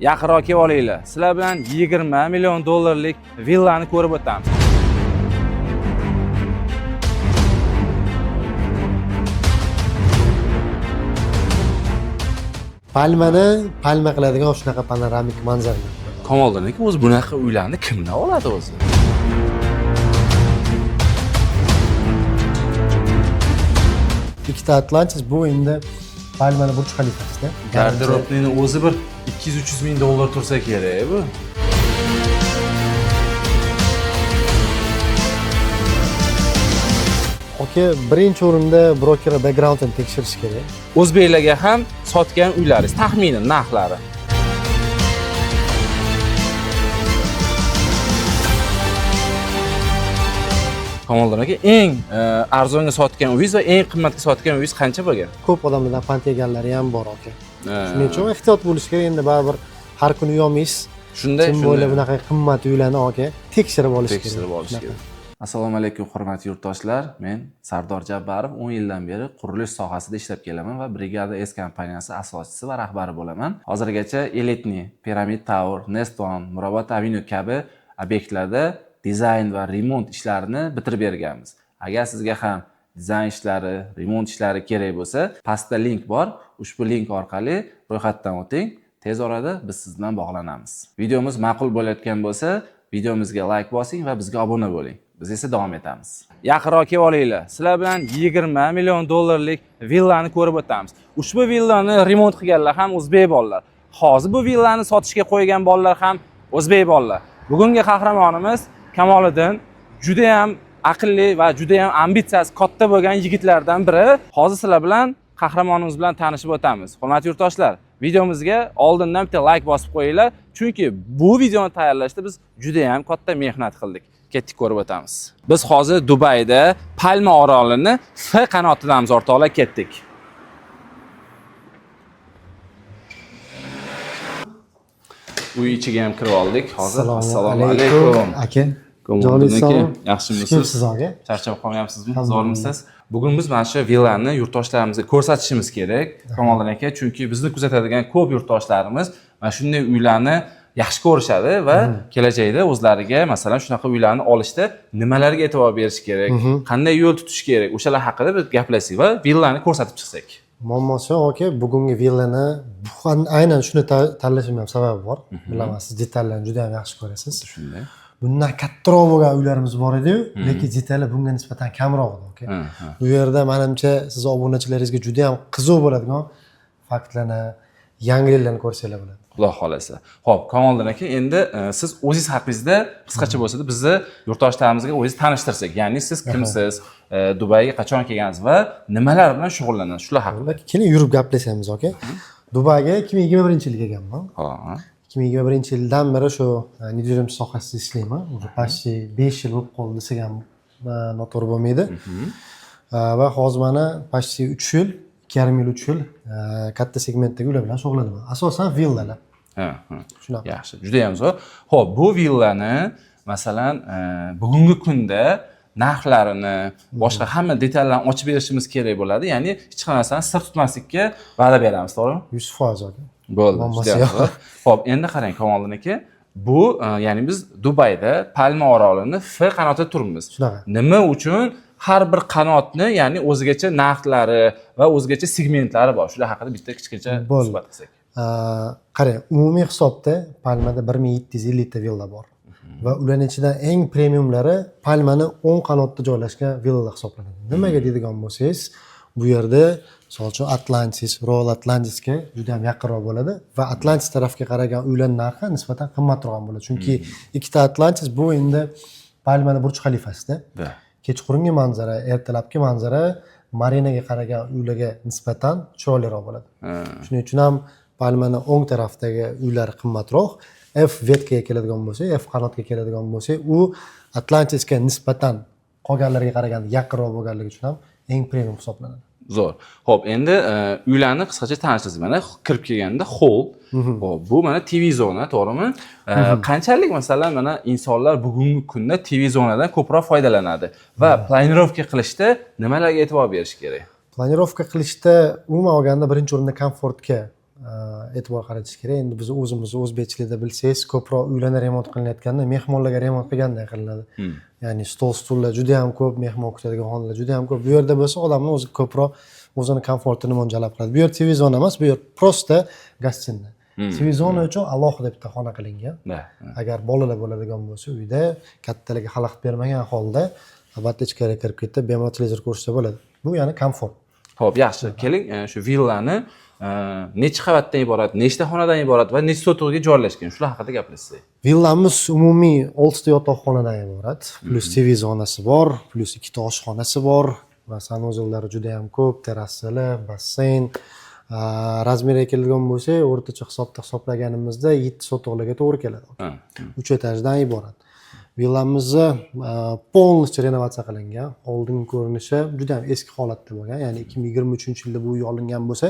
Yaqinroq kelib olinglar. Sizlar bilan 20 million dollarlik villani ko'rib o'tamiz. Palma qiladigan shunaqa panoramik manzaralar. Kamoliddin o'zi bunaqa uylarni kimdan oladi o'zi? Ikkita Atlantis bu endi Palmani Burj Xalifasida. Garderobning o'zi bir 200-300 ming dollar tursa kerak bu. Oke, birinchi o'rinda broker backgroundini tekshirish kerak. O'zbeklarga ham sotgan uylaringiz taxminan narxlari. Kamoliddin aka, eng arzonga sotgan uyingiz va eng qimmatga sotgan uyingiz qancha bo'lgan? Ko'p odamlardan pand yeganlari ham bor aka. Shuning uchun ehtiyot bo'lish kerak. Endi baribir har kuni uyolmaysiz. Shunday, Kim bo'ylab bunaqa qimmat uylarni aka tekshirib olish kerak. Tekshirib olish kerak. Assalomu alaykum hurmatli yurtdoshlar. Men Sardor Jabbarov 10 yildan beri qurilish sohasida ishlab kelaman va Brigada S kompaniyasi asoschisi va rahbari bo'laman. Hozirgacha Elitni, Pyramid Tower, Nest One, Murabot Avenue kabi obyektlarda dizayn va remont ishlarini bitirib berganmiz. Agar sizga ham dizayn ishlari, remont ishlari kerak bo'lsa, pastda link bor. Ushbu link orqali ro'yxatdan o'ting. Tez orada biz siz bilan bog'lanamiz. Videomiz ma'qul bo'layotgan bo'lsa, videomizga like bosing va bizga obuna bo'ling. Biz esa davom etamiz. Yaqinroq kelib olinglar. Sizlar bilan 20 million dollarlik villani ko'rib o'tamiz. Ushbu villani remont qilganlar ham o'zbek bolalar. Hozir bu villani sotishga qo'ygan bolalar ham o'zbek bolalar. Bugungi qahramonimiz Kamoliddin juda ham aqlli va juda ham ambitsiyasi katta bo'lgan yigitlardan biri. Hozir sizlar bilan qahramonimiz bilan tanishib o'tamiz. Hurmatli yurtdoshlar, videomizga oldindan bitta like bosib qo'yinglar, chunki bu videoni tayyorlashda biz juda ham katta mehnat qildik. Ketdik, ko'rib o'tamiz. Biz hozir Dubayda Palma orolini F qanotidamiz o'rtoqlar, ketdik. Uy ichiga ham kirib oldik. Hozir assalomu alaykum aka. Kamoliddin, yaxshimisiz? Kimsiz aka? Charchab qolmayapsizmi? Zo'rmisiz? Bugun biz mana shu villani yurtdoshlarimizga ko'rsatishimiz kerak. Kamoliddin aka, chunki bizni kuzatadigan ko'p yurtdoshlarimiz mana shunday uylarni yaxshi ko'rishadi va kelajakda o'zlariga masalan shunaqa uylarni olishda nimalarga e'tibor berish kerak, qanday yo'l tutish kerak, o'shalar haqida biz gaplashsak va villani ko'rsatib chiqsak. Muammosi yo'q aka, bugungi villani aynan shuni tanlashim ham sababi bor. Bilaman, siz detallarni juda ham yaxshi ko'rasiz. Shunday. Bundan kattaroq bo'lgan uylarimiz bor edi-yu, lekin detali bunga nisbatan kamroq edi aka. Bu yerda menimcha siz obunachilaringizga juda ham qiziq bo'ladigan faktlarni, yangiliklarni ko'rsanglar bo'ladi. Xudo xolasa. Xo'p, Kamoliddin aka, endi siz o'zingiz haqingizda qisqacha bo'lsa-da bizni yurtdoshlarimizga o'zingiz tanishtirsak, ya'ni siz kimsiz, Dubayga qachon kelgansiz va nimalar bilan shug'ullanasiz, shular haqida. Keling yurib gaplashamiz aka. Dubayga 2021-yilda kelganman. Ha. 2021-yildan beri shu недвижимость sohasida ishlayman. Уже почти 5 yil bo'lib qoldi desam ham noto'g'ri bo'lmaydi. Va hozir mana почти 3 yil, 2,5 yil 3 yil katta segmentdagi uylar bilan shug'ullanaman. Asosan villalar. Ha. Shunaqa. Yaxshi, juda ham zo'r. Xo'p, bu villani masalan bugungi kunda narxlarini, boshqa hamma detallarni ochib berishimiz kerak bo'ladi. Ya'ni hech narsani sir tutmaslikka va'da beramiz, to'g'rimi? 100% aka. Bo'ldi. Xo'p, endi qarang Kamoliddin aka, bu ya'ni biz Dubayda Palma orolini F qanotida turibmiz. Shunaqa. Nima uchun har bir qanotni, ya'ni o'zigacha narxlari va o'zigacha segmentlari bor. Shular haqida bitta kichkina suhbat qilsak. Qarang, umumiy hisobda Palmada 1750 ta villa bor. Va ularning ichidan eng premiumlari Palmani 10 qanotda joylashgan villalar hisoblanadi. Nimaga deydigan bo'lsangiz, bu yerda misol uchun Atlantis, Royal Atlantisga juda ham yaqinroq bo'ladi va Atlantis tarafga qaragan uylar narxi nisbatan qimmatroq bo'ladi. Chunki ikkita Atlantis bu endi Palmani Burj Xalifasida. Kechqurungi manzara, ertalabki manzara marinaga qaragan uylarga nisbatan chiroyliroq bo'ladi. Shuning uchun ham Palmani o'ng tarafdagi uylar qimmatroq. F vetkaga keladigan bo'lsa, F qanotga keladigan bo'lsa, u Atlantisga nisbatan qolganlarga qaraganda yaqinroq bo'lganligi uchun ham eng premium hisoblanadi. Zo'r. Xo'p, endi uylarni qisqacha tanishtiramiz. Mana kirib kelganda hol. Xo'p, bu mana TV zona, to'g'rimi? Qanchalik masalan mana insonlar bugungi kunda TV zonadan ko'proq foydalanadi va planirovka qilishda nimalarga e'tibor berish kerak? Planirovka qilishda umuman olganda birinchi o'rinda komfortga e'tibor qaratish kerak. Endi biz o'zimizni o'zbekchilikda bilsangiz, ko'proq uylarni remont qilinayotganda mehmonlarga remont qilganday qilinadi. Ya'ni stol stullar juda ham ko'p, mehmon kutadigan xonalar juda ham ko'p. Bu yerda bo'lsa odamlar o'zi ko'proq o'zini komfortini mo'ljallab qiladi. Bu yer televizor emas, bu yer prosta gostinniy. Televizor uchun alohida bitta xona qilingan. Agar bolalar bo'ladigan bo'lsa, uyda kattalarga xalaqit bermagan holda albatta ichkariga kirib ketib, bemalol televizor ko'rishsa bo'ladi. Bu ya'ni komfort. Xo'p, yaxshi. Keling, shu villani necha qavatdan iborat, nechta xonadan iborat va necha sotuvga joylashgan? Shular haqida gaplashsak. Villamiz umumiy 6 ta yotoqxonadan iborat, plus televizornasi bor, plus 2 ta oshxonasi bor va sanuzellari juda ham ko'p, terrasali, basseyn. Razmeriga keladigan bo'lsa, o'rtacha hisoblaganimizda 7 sotuvlarga to'g'ri keladi. 3 etajdan iborat. Villamizni полностью renovatsiya qilingan. Oldingi ko'rinishi juda ham eski holatda bo'lgan. Ya'ni 2023-yilda bu uy olingan bo'lsa,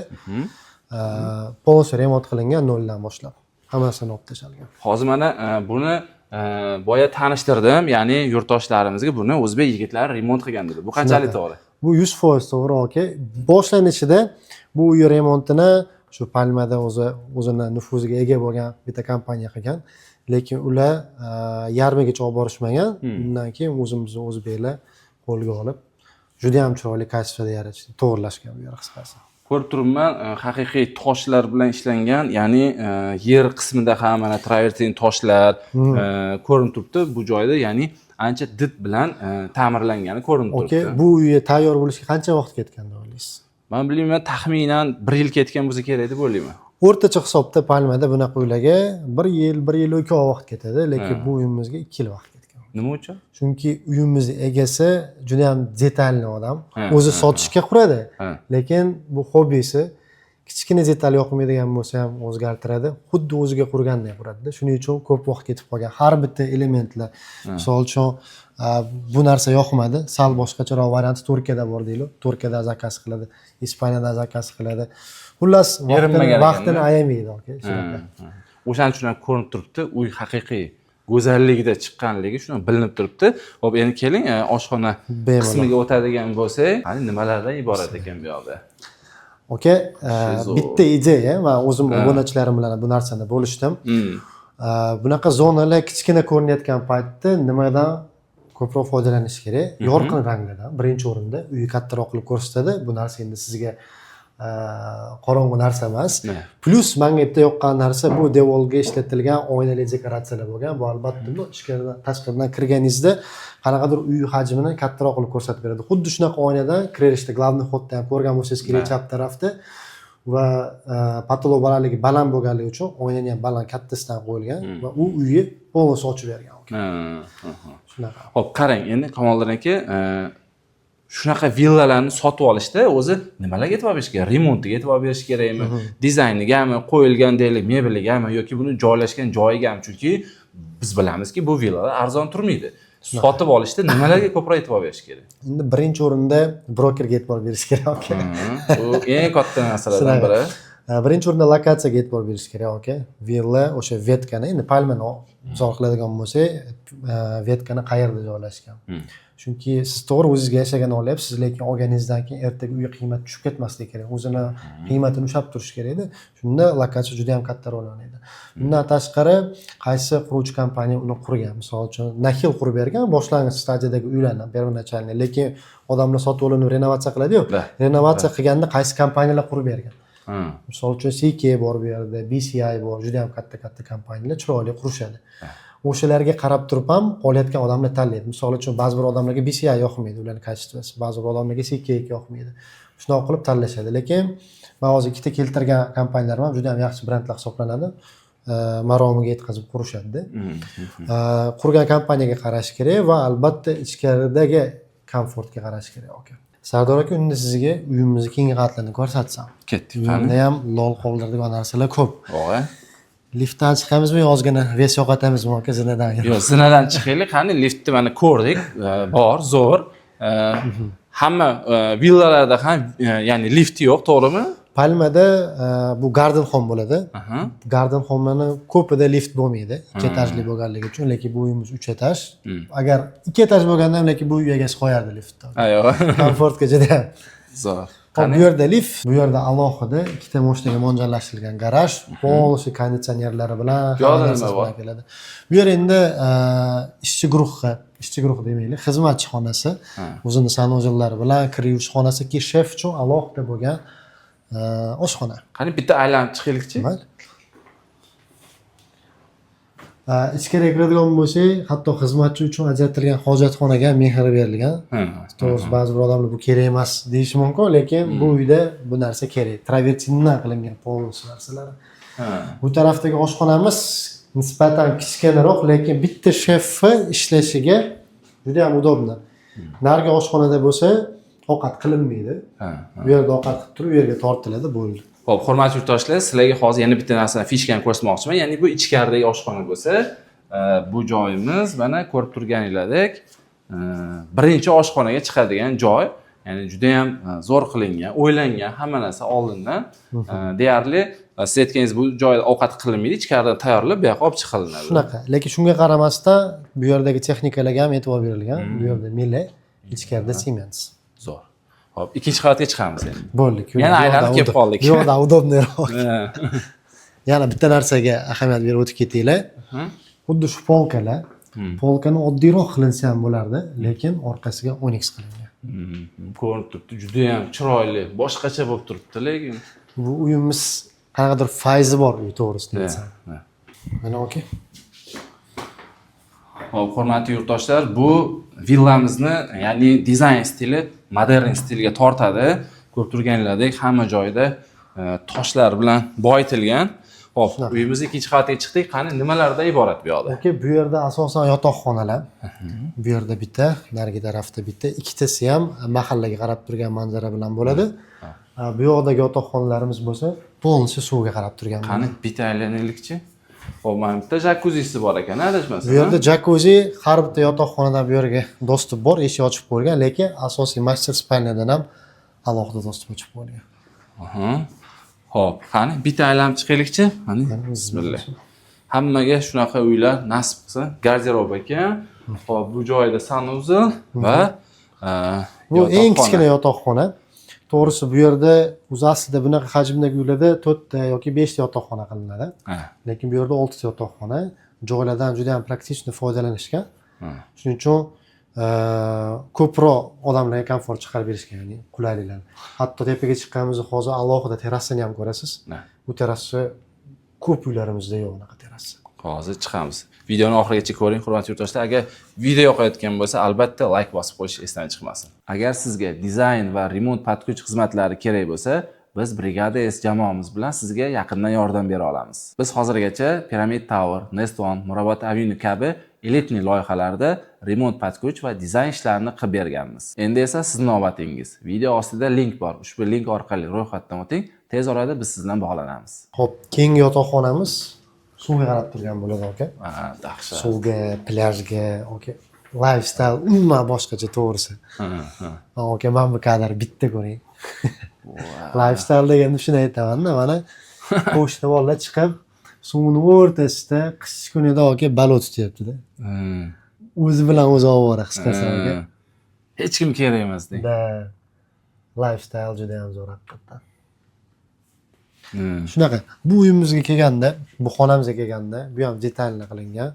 полностью remont qilingan noldan boshlab. Hammasini olib tashalgan. Hozir mana buni boya tanishtirdim, ya'ni yurtdoshlarimizga buni o'zbek yigitlari remont qilgan dedi. Bu qanchalik to'g'ri? Bu 100% to'g'ri, aka. Boshlanishida bu uy remontini shu Palmada o'zini nufuziga ega bo'lgan bitta kompaniya qilgan. Lekin ular yarmigacha olib borishmagan. Undan keyin o'zimizni o'zbeklar qo'lga olib, juda ham chiroyli kачествоda yaratishdi, to'g'rilashgan bu yer qisqasi. Ko'rib turibman, haqiqiy toshlar bilan ishlangan, ya'ni yer qismida ham mana travertin toshlar ko'rinib turibdi. Bu joyda, ya'ni ancha did bilan ta'mirlangani ko'rinib turibdi. Okey, bu uy tayyor bo'lishga qancha vaqt ketgan deb o'ylaysiz? Men bilmayman, taxminan 1 yil ketgan bo'lsa kerak deb o'ylayman. O'rtacha hisobda Palmada bunaqa uylarga 1 yil, 1 yil 2 oy vaqt ketadi, lekin bu uyimizga 2 yil vaqt ketgan. Nima uchun? Chunki uyimizni egasi juda ham detalli odam. O'zi sotishga quradi, lekin bu hobbisi. Kichkina detal yoqmaydigan bo'lsa ham o'zgartiradi. Xuddi o'ziga qurgandek quradi. Shuning uchun ko'p vaqt ketib qolgan. Har bitta elementlar, misol uchun bu narsa yoqmadi, sal boshqacharoq varianti Turkiyada bor deylik. Turkiyada zakaz qiladi, Ispaniyada zakaz qiladi. Xullas, vaqtini ayamaydi, aka. O'shaning uchun ham ko'rinib turibdi, uy haqiqiy go'zalligida chiqqanligi shundan bilinib turibdi. Xo'p, endi keling oshxona qismiga o'tadigan bo'lsak, qani nimalardan iborat ekan bu yoqda? Okey, bitta ideya, men o'zim obunachilarim bilan bu narsani bo'lishdim. Bunaqa zonalar kichkina ko'rinayotgan paytda nimadan ko'proq foydalanish kerak? Yorqin ranglardan. Birinchi o'rinda uyi kattaroq qilib ko'rsatadi. Bu narsa endi sizga qorong'u narsa emas. Plus menga bitta yoqqan narsa bu devorga ishlatilgan oynali dekoratsiyalar bo'lgan. Bu albatta bu ichkaridan tashqaridan kirganingizda qanaqadir uy hajmini kattaroq qilib ko'rsatib beradi. Xuddi shunaqa oynadan kirishda главный xodda ham ko'rgan bo'lsangiz kerak chap tarafda va patolog balandligi baland bo'lganligi uchun oynani ham baland kattasidan qo'yilgan va u uyni полностью ochib bergan. Shunaqa. Xo'p, qarang, endi Kamoliddin aka, shunaqa villalarni sotib olishda o'zi nimalarga e'tibor berish kerak? Remontiga e'tibor berish kerakmi? Dizaynigami, qo'yilgan deylik mebeligami yoki buni joylashgan joyigami? Chunki biz bilamizki, bu villalar arzon turmaydi. Sotib olishda nimalarga ko'proq e'tibor berish kerak? Endi birinchi o'rinda brokerga e'tibor berish kerak, aka. Bu eng katta masalalardan biri. Birinchi o'rinda lokatsiyaga e'tibor berish kerak, aka. Villa o'sha vetkani, endi Palmani misol qiladigan bo'lsak, vetkani qayerda joylashgan? Chunki siz to'g'ri o'zingizga yashagan olyapsiz, lekin olganingizdan keyin ertaga uy qiymati tushib ketmasligi kerak. O'zini qiymatini ushlab turish kerak edi. Shunda lokatsiya juda ham katta rol o'ynaydi. Bundan tashqari qaysi quruvchi kompaniya uni qurgan? Misol uchun Naxil qurib bergan boshlang'ich stadiyadagi uylarni, первоначальный, lekin odamlar sotib olinib renovatsiya qiladi-yu. Renovatsiya qilganda qaysi kompaniyalar qurib bergan? Misol uchun CK bor bu yerda, BCI bor, juda ham katta kompaniyalar chiroyli qurishadi. O'shalarga qarab turib ham olayotgan odamlar tanlaydi. Misol uchun ba'zi bir odamlarga BCI yoqmaydi, ularning kачествоsi. Ba'zi bir odamlarga CK yoqmaydi. Shunaqa qilib tanlashadi. Lekin men hozir ikkita keltirgan kompaniyalar ham juda ham yaxshi brendlar hisoblanadi. Maromiga yetkazib qurishadi. Qurgan kompaniyaga qarash kerak va albatta ichkaridagi komfortga qarash kerak, aka. Sardor aka, unda sizga uyimizni keyingi qatlarini ko'rsatsam. Ketdik. Unda ham lol qoldiradigan narsalar ko'p. Voy. Liftdan chiqamizmi, yozgina ves yo'qotamizmi, aka, zinadan? Yo'q, zinadan chiqaylik. Qani liftni mana ko'rdik, bor, zo'r. Hamma villalarda ham, ya'ni lifti yo'q, to'g'rimi? Palmada bu garden home bo'ladi. Garden homelarni ko'pida lift bo'lmaydi, 2 etajli bo'lganligi uchun, lekin bu uyimiz 3 etaj. Agar 2 etaj bo'lganda ham lekin bu uy egasi qo'yardi liftni. Ayyo. Komfortga juda zo'r. Hop, bu yerda lift, bu yerda alohida ikkita moshinaga mo'ljallashtirilgan garaj, polniy konditsionerlari bilan Yo'q, nima narsasi bor? bilan keladi. Bu yer endi ishchi guruh demaylik, xizmatchi xonasi, o'zini sanujelari bilan kir yuvish xonasiki, shef uchun alohida bo'lgan oshxona. Qani bitta aylanib chiqaylikchi. Mayli. Ichkariga kiradigan bo'lsak, hatto xizmatchi uchun ajratilgan hojatxonaga mehr berilgan. To'g'risi ba'zi bir odamlar bu kerak emas deyishi mumkin, lekin bu uyda bu narsa kerak. Travertindan qilingan polniy narsalar. Bu tarafdagi oshxonamiz nisbatan kichkinaroq, lekin bitta shefni ishlashiga juda ham udobni. Narigi oshxonada bo'lsa, ovqat qilinmaydi. Bu yerda ovqat qilib turib, u yerga tortiladi, bo'ldi. Xo'p, hurmatli yurtdoshlar, sizlarga hozir yana bitta narsani fishkani ko'rsatmoqchiman. Ya'ni bu ichkaridagi oshxona bo'lsa, bu joyimiz mana ko'rib turganingizdek, birinchi oshxonaga chiqadigan joy. Ya'ni juda ham zo'r qilingan, o'ylangan, hamma narsa oldindan. Deyarli siz aytganingiz bu joyda ovqat qilinmaydi, ichkaridan tayyorlab, bu yoqqa olib chiqariladi. Shunaqa. Lekin shunga qaramasdan bu yerdagi texnikalarga ham e'tibor berilgan. Bu yerda milla, ichkarida sement. Zo'r. Xo'p, ikkinchi qavatga chiqamiz endi. Bo'ldi. Yana aylanib kelib qoldik. Bu yoqda udobniroq. Yana bitta narsaga ahamiyat berib o'tib ketaylik. Xuddi shu polkalar. Polkani oddiyroq qilinsa ham bo'lardi, lekin orqasiga Onyx qilingan. Ko'rinib turibdi, juda ham chiroyli, boshqacha bo'lib turibdi, lekin bu uyimiz qanaqadir fayzi bor uy, to'g'risini aytsam. Mana okey. Xo'p, hurmatli yurtdoshlar, bu villamizni, ya'ni dizayn stili modern stilga tortadi. Ko'rib turganingizdek, hamma joyda toshlar bilan boyitilgan. Xo'p, uyimizning ikkinchi qavatiga chiqdik. Qani nimalardan iborat bu yoqda? Okey, bu yerda asosan yotoqxonalar. Bu yerda bitta, narigi tarafda bitta, ikkitasi ham mahallaga qarab turgan manzara bilan bo'ladi. Bu yoqdagi yotoqxonalarimiz bo'lsa, polniy suvga qarab turgan. Qani bitta aylanaylikchi. Xo'p, mana bitta jakuzisi bor ekan, adashmasam. Bu yerda jakuzi har bitta yotoqxonadan bu yerga dostуп bor, eshik ochib qo'yilgan, lekin asosiy master spalniyadan ham alohida dostуп ochib qo'yilgan. Xo'p, qani bitta aylanib chiqaylikchi. Mana bismillah. Hammaga shunaqa uylar nasib qilsin. Garderob ekan. Xo'p, bu joyda sanuzel va bu eng kichkina yotoqxona. To'g'risi bu yerda o'zi aslida bunaqa hajmdagi uylarda 4 ta yoki 5 ta yotoqxona qilinadi. Lekin bu yerda 6 ta yotoqxona, joylardan juda ham praktik foydalanishgan. Shuning uchun ko'proq odamlarga komfort chiqarib berishgan, ya'ni qulayliklar. Hatto tepaga chiqqanimizda hozir alohida terrasani ham ko'rasiz. Bu terrasa ko'p uylarimizda yo'q unaqa terrasa. Hozir chiqamiz. Videoni oxirigacha ko'ring, hurmatli yurtdoshlar. Agar video yoqayotgan bo'lsa, albatta like bosib qo'yish esdan chiqmasin. Agar sizga dizayn va remont patkuch xizmatlari kerak bo'lsa, biz Brigada S jamoamiz bilan sizga yaqindan yordam bera olamiz. Biz hozirgacha Pyramid Tower, Nest One, Murabot Avenue kabi elitni loyihalarda remont patkuch va dizayn ishlarini qilib berganmiz. Endi esa siz navbatingiz. Video ostida link bor. Ushbu link orqali ro'yxatdan o'ting. Tez orada biz sizdan bog'lanamiz. Xo'p, keyingi yotoqxonamiz suvga qarab turgan bo'ladi, aka. Dahshat. Suvga, plyajga, aka. Lifestyle umuman boshqacha, to'g'risi. Aka, mana bu kadr bitta ko'ring. Lifestyle deganda shuni aytaman-da, mana qo'shni bolalar chiqib suvning o'rtasida qish kunida aka balot tutyapti-da. O'zi bilan o'zi ovora his qilsa aka. Hech kim kerak emas deng. Lifestyle juda ham zo'r haqiqatan. Shunaqa. Bu uyimizga kelganda, bu xonamizga kelganda, bu ham detalli qilingan.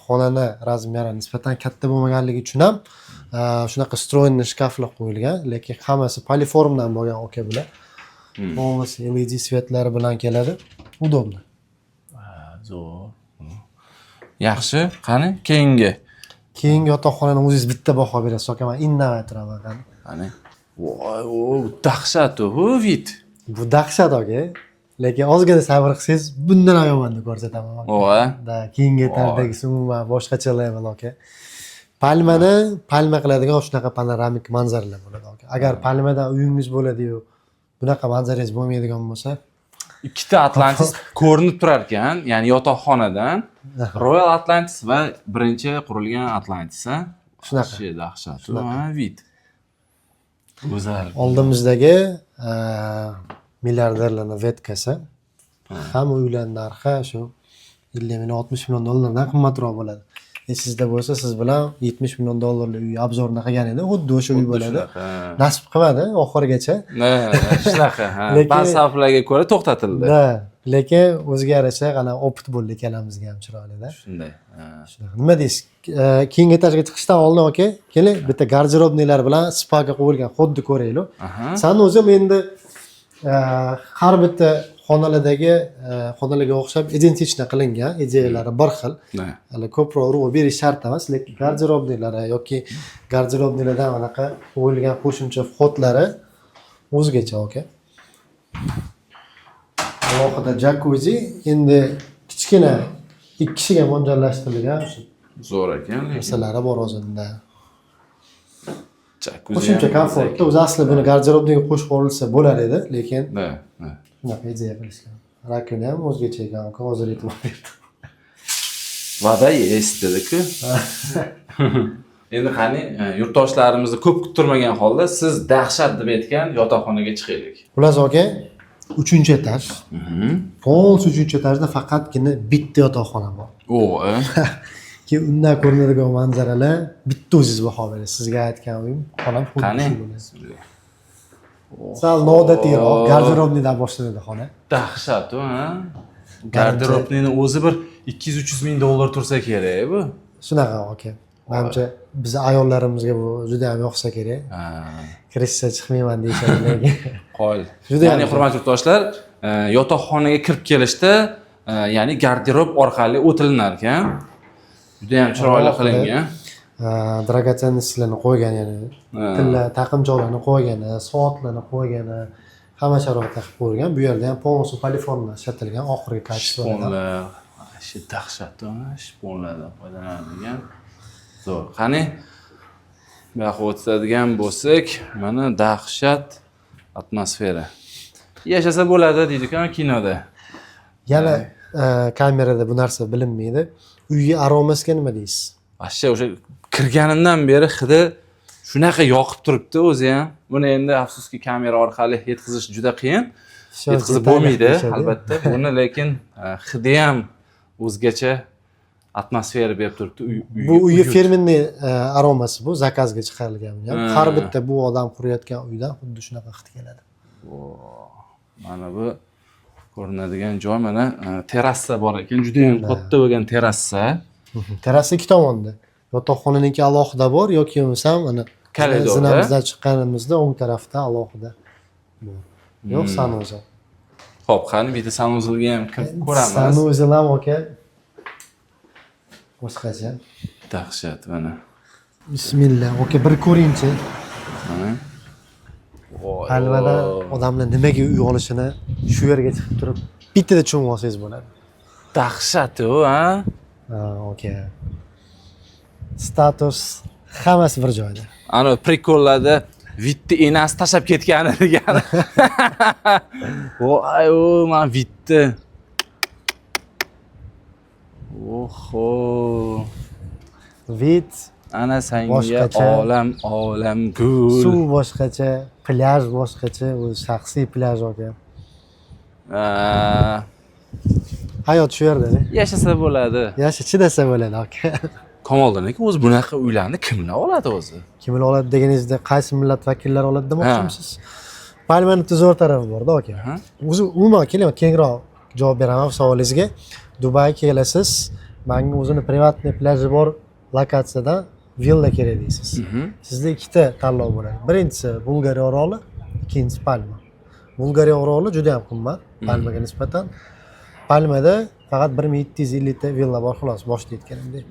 Xonani razmeri nisbatan katta bo'lmaganligi uchun ham shunaqa stroyniy shkaflar qo'yilgan, lekin hammasi poliformdan bo'lgan aka bular. Polniy LED svetlari bilan keladi. Udobni. Zo'r. Yaxshi, qani keyingi yotoqxonani o'zingiz bitta baho berasiz, aka. Men indamay turaman qani. Qani. Voy, dahshat bu vid. Bu dahshat aka. Lekin ozgina sabr qilsangiz, bundan ham yomonni ko'rsataman. Voy. Keyingi etapdagisi umuman boshqacha level aka. Palma qiladigan shunaqa panoramik manzaralar bo'ladi aka. Agar palmadan uyingiz bo'ladi-yu, bunaqa manzarangiz bo'lmaydigan bo'lsa, ikkita Atlantis ko'rinib turar ekan, ya'ni yotoqxonadan Royal Atlantis va birinchi qurilgan Atlantis, shunaqa dahshat. Vid. Go'zal. Oldimizdagi milliarderlarning vetkasi. Hamma uylar narxi shu 50 million, 60 million dollardan qimmatroq bo'ladi. Esingizda bo'lsa, siz bilan 70 million dollarlik uy obzorini qilgan edi. Xuddi o'sha uy bo'ladi. Shunaqa. Nasib qilmadi oxirigacha. Shunaqa, ha. Lekin- Ba'zi sabablarga ko'ra to'xtatildi. Da, lekin o'ziga yarasha qana opit bo'ldi ikkalamizga ham chiroyli-da. Shunday. ha. Shunaqa. Nima deysiz? Keyingi etajga chiqishdan oldin aka, keling bitta garderobnilar bilan spaga qo'yilgan xuddi ko'raylik. Aha. San o'zim endi har bitta xonalarga o'xshab identichna qilingan, idealari bir xil. Ne. Hali ko'proq urg'u berish shart emas, lekin garderobnilar yoki garderobnilardan anaqa qo'yilgan qo'shimcha vhodlari o'zgacha aka. Alohida jakuzi endi kichkina 2 kishiga mo'ljallashtirilgan Zo'r ekan. narsalari bor o'zida. Jacuzzi Qo'shimcha ham komfortda o'zi asli buni garderobniga qo'shib qo'yilsa bo'lar edi, lekin Ne. ne. shunaqa ideya qilishgan. Rakini ham o'zgacha ekan, hozir e'tibor berdim. Va'da eshitdik-ku. Endi qani yurtdoshlarimizni ko'p kuttirmagan holda siz dahshat deb aytgan yotoqxonaga chiqaylik. Xullas aka, 3-etaj. Polsi 3-etajda faqatgina bitta yotoqxona bor. O, Keyin undan ko'rinadigan manzaralar bitta o'zingiz baho berasiz. Sizga aytgan uyim, xonam xuddi qani. shu bo'ladi. Sal noodatiroq, garderobnidan boshlanadi xona. Dahshat, ha. Garderobning o'zi bir 200-300 ming dollar tursa kerak bu. Shunaqa aka. Menimcha biz ayollarimizga bu juda ham yoqsa kerak. Ha. Kirishsa chiqmayman deyishadi lekin. Qo'l. Juda Ya'ni ham- hurmatli yurtdoshlar, yotoqxonaga kirib kelishda, ya'ni garderob orqali o'tilinar ekan. Juda ham chiroyli Alohida. qilingan. Dragocenностьlarni qo'ygan, ya'ni tilla taqinchoqlarni qo'ygan, soatlarni qo'ygan, hamma sharoitni qilib qo'ygan. Bu yerda ham polsi polifonlar ishlatilgan, oxirgi kачествоda. Shponlar, shu dahshat, shponlardan foydalanadigan. Zo'r. Qani bu yoqqa o'tadigan bo'lsak, mana dahshat atmosfera. Yashasa bo'ladi deydi-ku kinoda. Yana kamerada bu narsa bilinmaydi. Uyga aromasiga nima deysiz? Vashcha o'sha kirganimdan beri hidi shunaqa yoqib turibdi o'zi ham. Buni endi afsuski kamera orqali yetkazish juda qiyin. Yetkazib bo'lmaydi albatta. Buni lekin hidi ham o'zgacha atmosfera berib turibdi. Bu uyi firmenniy aromasi bu, zakazga chiqarilgan bu ham. Har bitta bu odam qurayotgan uydan xuddi shunaqa hid keladi. Mana bu ko'rinadigan joy, mana terrasa bor ekan, juda ham katta bo'lgan terrasa. Terrasa ikki tomonda. Yotoqxonaniki alohida bor yoki bo'lmasam ana Koridorda. zinamizdan chiqqanimizda o'ng tarafda alohida bor. Yo'q, sanuzel. Xo'p, qani bitta sanuzilga ham kirib ko'ramiz. Sanuzel ham aka boshqacha. Dahshat mana. Bismillah. Aka bir ko'ringchi. Mana. Palmada odamlar nimaga uy olishini shu yerga chiqib turib bittada tushunib olsangiz bo'ladi. Dahshat u, ha? Ha, aka. Status hammasi bir joyda. Ana prikollarda vitni enasi tashab ketgani degan. Voy, men vitni. Oho. Vid, Ana senga Boshqacha. olam gul. suv boshqacha, plyaj boshqacha, o'zi shaxsiy plyaj aka. Hayot shu yerda. Yashasa bo'ladi. Yasha chidasa bo'ladi aka. Kamoldan aka o'zi bunaqa uylarni kimlar oladi o'zi? Kimlar oladi deganingizda qaysi millat vakillari oladi demoqchimisiz? Palmani zo'r tarafi bor-da aka. O'zi umuman keling, kengroq javob beraman bu savolingizga. Dubayga kelasiz, menga o'zini privatniy plyaji bor lokatsiyada villa kerak deysiz. Sizda ikkita tanlov bo'ladi. Birinchisi Bulgariya oroli, ikkinchisi Palma. Bulgariya oroli juda ham qimmat Palmaga nisbatan. Palmada faqat 1750 ta villa bor xolos, boshida aytganimdek.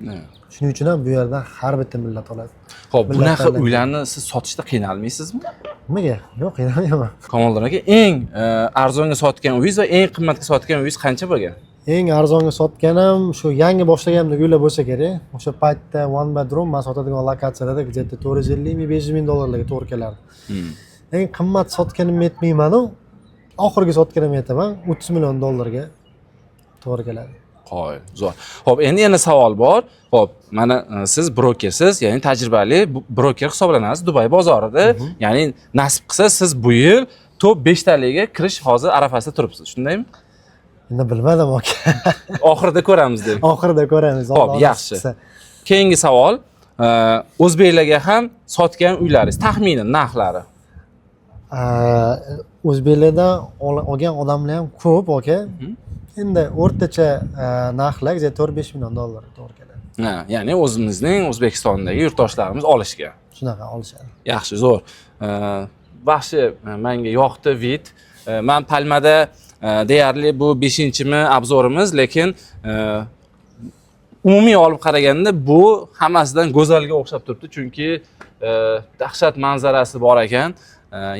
Shuning uchun ham bu yerda har bitta millat oladi. Xo'p, bunaqa uylarni siz sotishda qiynalmaysizmi? Nimaga? Yo'q, qiynalmayman. Kamoldan aka, eng arzonga sotgan uyingiz va eng qimmatga sotgan uyingiz qancha bo'lgan? Eng arzonga sotganim shu yangi boshlaganimda uylar bo'lsa kerak. O'sha paytda one bedroom men sotadigan lokatsiyalarda где-то 450 ming 500 ming dollarlarga to'g'ri kelardi. Eng qimmat sotganimni aytmayman-u, oxirgi sotganimni aytaman, 30 million dollarga to'g'ri keladi. Qo'y, zo'r. Xo'p, endi yana savol bor. Xo'p, mana siz brokersiz, ya'ni tajribali broker hisoblanasiz Dubay bozorida. Ya'ni nasib qilsa siz bu yil top 5 taliga kirish hozir arafasida turibsiz, shundaymi? Endi bilmadim aka. Oxirida ko'ramiz deb. Oxirida ko'ramiz. Xo'p, yaxshi. Keyingi savol, o'zbeklarga ham sotgan uylaringiz taxminan narxlari. O'zbeklardan olgan odamlar ham ko'p aka. Endi o'rtacha narxlar $4-5 million to'g'ri keladi. Ha, ya'ni o'zimizning O'zbekistondagi yurtdoshlarimiz olishgan. Shunaqa olishadi. Yaxshi, zo'r. Baxshi menga yoqdi vid. Men Palmada deyarli bu 5-mi obzorimiz, lekin umumiy olib qaraganda bu hammasidan go'zalga o'xshab turibdi, chunki dahshat manzarasi bor ekan.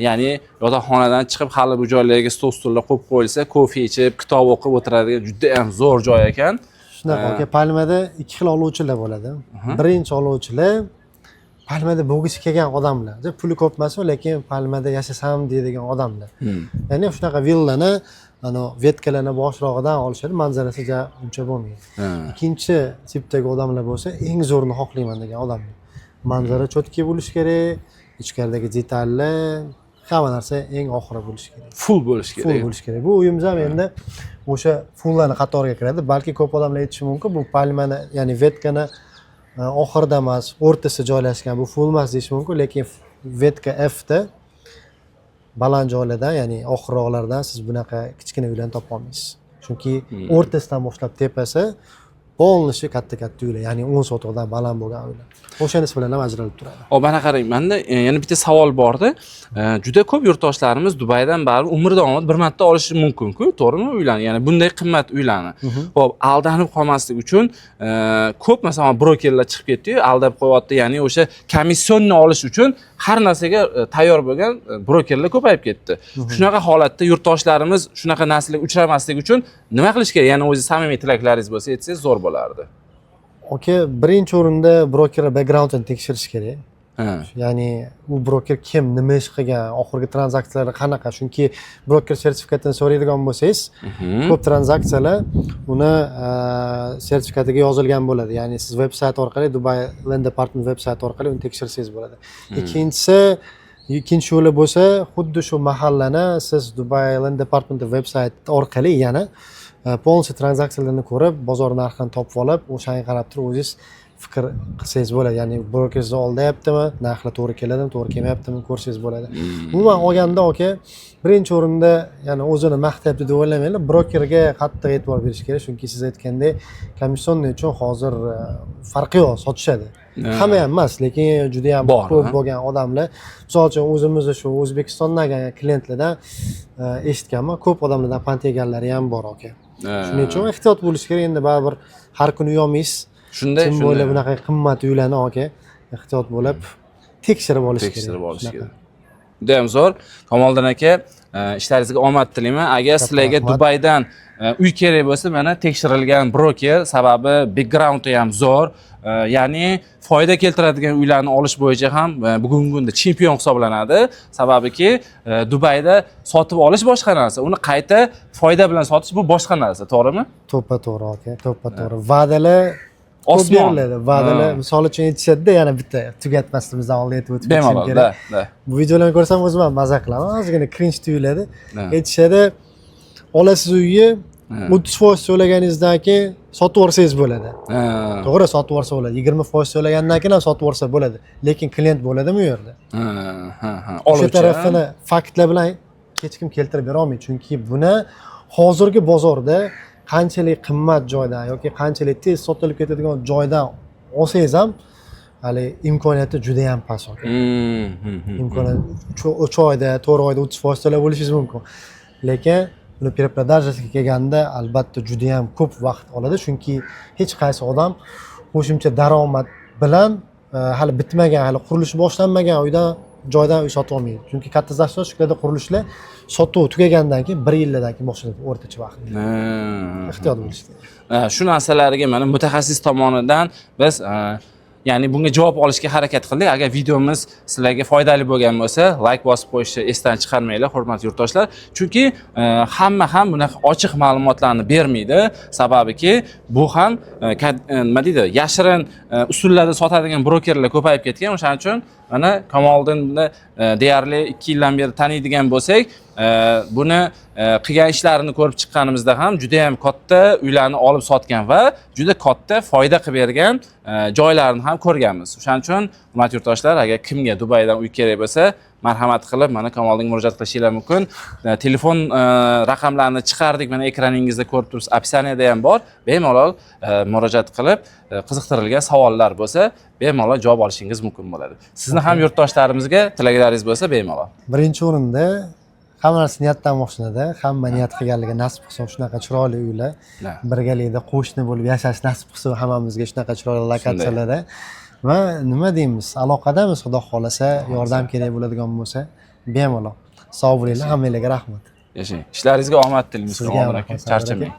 Ya'ni yotoqxonadan chiqib hali bu joylarga stol-stullar qo'yib qo'yilsa, kofe ichib, kitob o'qib o'tiradigan juda ham zo'r joy ekan. Shunaqa aka, Palmada ikki xil oluvchilar bo'ladi. Birinchi oluvchilar Palmada bo'lgisi kelgan odamlar. Puli ko'p emas, lekin Palmada yashasam deydigan odamlar. Ya'ni shunaqa villani vetkalarni boshrog'idan olishadi, manzarasi uncha bo'lmaydi. Ikkinchi tipdagi odamlar bo'lsa, eng zo'rini xohlayman degan odamlar. Manzara cho'tki bo'lishi kerak, ichkaridagi detallar, hamma narsa eng oxiri bo'lishi kerak. Full bo'lishi kerak. Full bo'lishi kerak. Bu uyimiz ham endi o'sha fulllarni qatoriga kiradi. Balki ko'p odamlar aytishi mumkin, bu palmani, ya'ni vetkani oxirida emas, o'rtasida joylashgan, bu full emas deyish mumkin, lekin vetka F da baland joylardan, ya'ni oxirroqlardan siz bunaqa kichkina uylarni topa olmaysiz. Chunki o'rtasidan boshlab tepasi polnishi katta-katta uylar, ya'ni 10 sotixdan baland bo'lgan uylar. O'shanisi bilan ham ajralib turadi. Mana qarang, menda yana bitta savol bordi. Juda ko'p yurtdoshlarimiz Dubaydan baribir umr davomida bir marta olishi mumkin-ku, to'g'rimi uylarni? Ya'ni bunday qimmat uylarni. Xo'p, aldanib qolmaslik uchun ko'p masalan brokerlar chiqib ketdi-yu, aldab qo'yapti, ya'ni o'sha komissiyonni olish uchun har narsaga tayyor bo'lgan brokerlar ko'payib ketdi. Shunaqa holatda yurtdoshlarimiz shunaqa narsalarga uchramaslik uchun nima qilish kerak? Ya'ni o'zi samimiy tilaklaringiz bo'lsa, aytsangiz zo'r bo'lardi. Aka, birinchi o'rinda broker backgroundini tekshirish kerak. Ya'ni u broker kim, nima ish qilgan, oxirgi tranzaksiyalari qanaqa? Chunki broker sertifikatini so'raydigan bo'lsangiz, ko'p tranzaksiyalar uni sertifikatiga yozilgan bo'ladi. Ya'ni siz veb-sayt orqali, Dubai Land Department veb-sayti orqali uni tekshirsangiz bo'ladi. Ikkinchi yo'li bo'lsa, xuddi shu mahallani siz Dubai Land Department veb-sayti orqali yana polniy tranzaksiyalarni ko'rib, bozor narxini topib olib, o'shanga qarab turib o'zingiz fikr qilsangiz bo'ladi. Ya'ni broker sizni oldayaptimi, narxlar to'g'ri keladimi, to'g'ri kelmayaptimi ko'rsangiz bo'ladi. Umuman olganda aka, birinchi o'rinda, ya'ni o'zini maqtayapti deb o'ylamanglar, brokerga qattiq e'tibor berish kerak, chunki siz aytgandek, komissiyonni uchun hozir farqi yo'q, sotishadi. Hamma ham emas, lekin juda ham ko'p bo'lgan odamlar, misol uchun o'zimizni shu O'zbekistondagi klientlardan eshitganman, ko'p odamlardan pand yeganlari ham bor aka. Shuning uchun ehtiyot bo'lish kerak. Endi baribir har kuni uyolmaysiz. Shunday bo'ylab bunaqa qimmat uylarni aka, ehtiyot bo'lib tekshirib olish kerak. Juda ham zo'r. Kamoliddin aka, ishlaringizga omad tilayman. Agar sizlarga Dubaydan uy kerak bo'lsa, mana tekshirilgan broker, sababi backgroundi ham zo'r. Ya'ni foyda keltiradigan uylarni olish bo'yicha ham bugungi kunda chempion hisoblanadi. Sababiki Dubayda sotib olish boshqa narsa, uni qayta foyda bilan sotish bu boshqa narsa, to'g'rimi? To'ppa-to'g'ri aka, to'ppa-to'g'ri. Va'dalar osmon. Va'dalar, misol uchun aytishadi-da, yana bitta tugatmasligimizdan oldin aytib o'tib ketishim kerak. Bemalol. Bu videolarni ko'rsam o'zim ham maza qilaman. Ozgina cringe tuyuladi. Aytishadi, olasiz uyni 30% to'laganingizdan keyin sotib yuborsangiz bo'ladi. To'g'ri, sotib yuborsa bo'ladi. 20% to'lagandan keyin ham sotib yuborsa bo'ladi. Lekin klient bo'ladimi u yerda? O'sha tarafini faktlar bilan hech kim keltirib bera olmaydi, chunki buni hozirgi bozorda qanchalik qimmat joydan yoki qanchalik tez sotilib ketadigan joydan olsangiz ham hali imkoniyati juda ham past aka. Imkoniyat 3 oyda, 4 oyda 30% to'lab bo'lishingiz mumkin. Lekin uni preprodajaga kelganda albatta juda ham ko'p vaqt oladi, chunki hech qaysi odam qo'shimcha daromad bilan hali bitmagan, hali qurilishi boshlanmagan joydan uy sotib olmaydi. Chunki katta zastroykalarda qurilishlar sotuv tugagandan keyin 1 yildan keyin boshlanadi o'rtacha vaqt. Ehtiyot bo'lish kerak. Shu narsalarga mana mutaxassis tomonidan biz ya'ni bunga javob olishga harakat qildik. Agar videomiz sizlarga foydali bo'lgan bo'lsa, like bosib qo'yishni esdan chiqarmanglar, hurmatli yurtdoshlar. Chunki hamma ham bunaqa ochiq ma'lumotlarni bermaydi. Sababiki bu ham nima deydi, yashirin usullarda sotadigan brokerlar ko'payib ketgan. O'shaning uchun mana Kamoliddinni deyarli 2 yildan beri taniydigan bo'lsak, buni qilgan ishlarini ko'rib chiqqanimizda ham juda ham katta uylarni olib sotgan va juda katta foyda qilib bergan joylarni ham ko'rganmiz. O'shaning uchun hurmatli yurtdoshlar, agar kimga Dubaydan uy kerak bo'lsa, marhamat qilib mana Kamoliddinga murojaat qilishingiz mumkin. Telefon raqamlarini chiqardik, mana ekraningizda ko'rib turibsiz, opsiyaniyada ham bor. Bemalol murojaat qilib, qiziqtirilgan savollar bo'lsa, bemalol javob olishingiz mumkin bo'ladi. Sizni ham yurtdoshlarimizga tilaklaringiz bo'lsa, bemalol. Birinchi o'rinda hamma narsa niyatdan boshlanadi. Hamma niyat qilganligi nasib qilsa shunaqa chiroyli uylar, birgalikda qo'shni bo'lib yashash nasib qilsa hammamizga shunaqa chiroyli lokatsiyalarda va nima deymiz, aloqadamiz, xudo xolasa, yordam kerak bo'ladigan bo'lsa, bemalol. Sog' bo'linglar, hammanglarga rahmat. Yashang. Ishlaringizga omad tilaymiz, Kamoliddin aka. Charchamang.